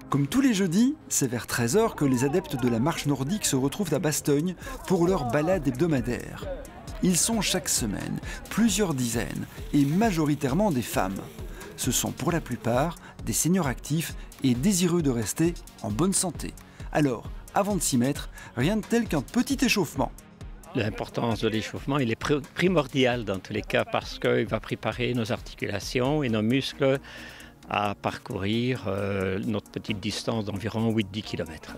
Comme tous les jeudis, c'est vers 13 h que les adeptes de la marche nordique se retrouvent à Bastogne pour leur balade hebdomadaire. Ils sont chaque semaine plusieurs dizaines et majoritairement des femmes. Ce sont pour la plupart des seniors actifs et désireux de rester en bonne santé. Alors, avant de s'y mettre, rien de tel qu'un petit échauffement. L'importance de l'échauffement, il est primordial dans tous les cas parce qu'il va préparer nos articulations et nos muscles à parcourir notre petite distance d'environ 8-10 km.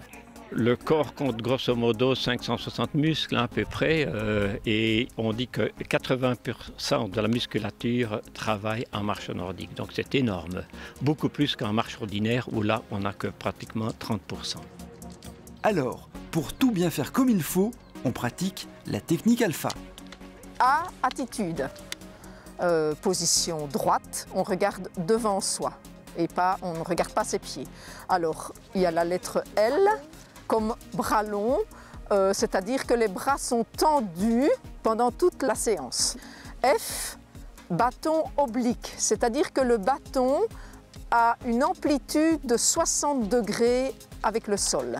Le corps compte grosso modo 560 muscles à peu près et on dit que 80% de la musculature travaille en marche nordique. Donc c'est énorme, beaucoup plus qu'en marche ordinaire où là on n'a que pratiquement 30%. Alors, pour tout bien faire comme il faut, on pratique la technique alpha. A, attitude. Position droite, on regarde devant soi et pas, on ne regarde pas ses pieds. Alors, il y a la lettre L comme bras long, c'est-à-dire que les bras sont tendus pendant toute la séance. F, bâton oblique, c'est-à-dire que le bâton a une amplitude de 60 degrés avec le sol.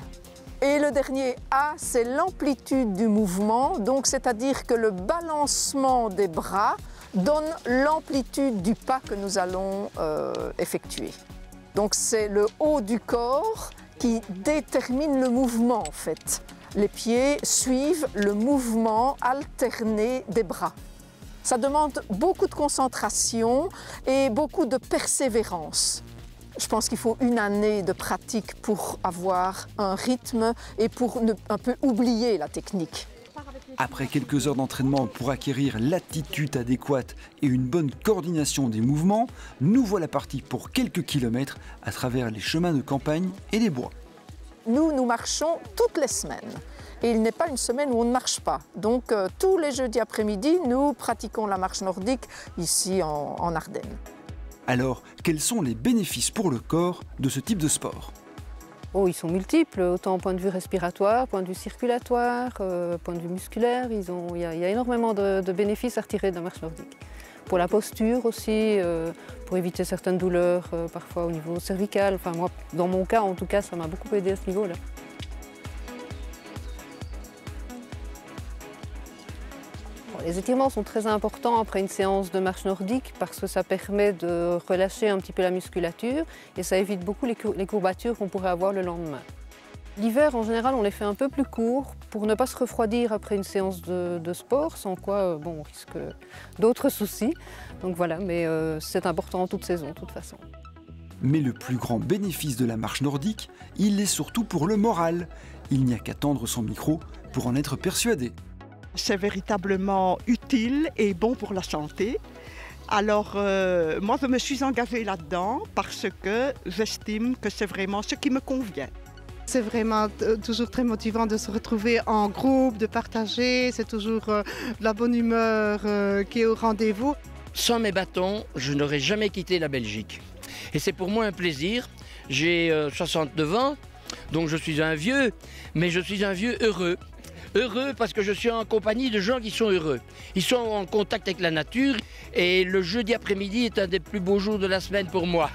Et le dernier A, c'est l'amplitude du mouvement, donc c'est-à-dire que le balancement des bras donne l'amplitude du pas que nous allons effectuer. Donc c'est le haut du corps qui détermine le mouvement en fait. Les pieds suivent le mouvement alterné des bras. Ça demande beaucoup de concentration et beaucoup de persévérance. Je pense qu'il faut une année de pratique pour avoir un rythme et pour ne un peu oublier la technique. Après quelques heures d'entraînement pour acquérir l'attitude adéquate et une bonne coordination des mouvements, nous voilà partis pour quelques kilomètres à travers les chemins de campagne et les bois. Nous marchons toutes les semaines. Et il n'est pas une semaine où on ne marche pas. Donc tous les jeudis après-midi, nous pratiquons la marche nordique ici en Ardennes. Alors, quels sont les bénéfices pour le corps de ce type de sport ? Oh, ils sont multiples, autant au point de vue respiratoire, point de vue circulatoire, point de vue musculaire. Il y a énormément de bénéfices à retirer de la marche nordique. Pour la posture aussi, pour éviter certaines douleurs, parfois au niveau cervical. Enfin, moi, dans mon cas, en tout cas, ça m'a beaucoup aidé à ce niveau-là. Les étirements sont très importants après une séance de marche nordique parce que ça permet de relâcher un petit peu la musculature et ça évite beaucoup les courbatures qu'on pourrait avoir le lendemain. L'hiver, en général, on les fait un peu plus courts pour ne pas se refroidir après une séance de sport, sans quoi on risque d'autres soucis. Donc voilà, mais c'est important en toute saison, de toute façon. Mais le plus grand bénéfice de la marche nordique, il est surtout pour le moral. Il n'y a qu'à tendre son micro pour en être persuadé. C'est véritablement utile et bon pour la santé. Alors, moi, je me suis engagée là-dedans parce que j'estime que c'est vraiment ce qui me convient. C'est vraiment toujours très motivant de se retrouver en groupe, de partager. C'est toujours la bonne humeur qui est au rendez-vous. Sans mes bâtons, je n'aurais jamais quitté la Belgique. Et c'est pour moi un plaisir. J'ai 69 ans, donc je suis un vieux, mais je suis un vieux heureux. Heureux parce que je suis en compagnie de gens qui sont heureux. Ils sont en contact avec la nature et le jeudi après-midi est un des plus beaux jours de la semaine pour moi.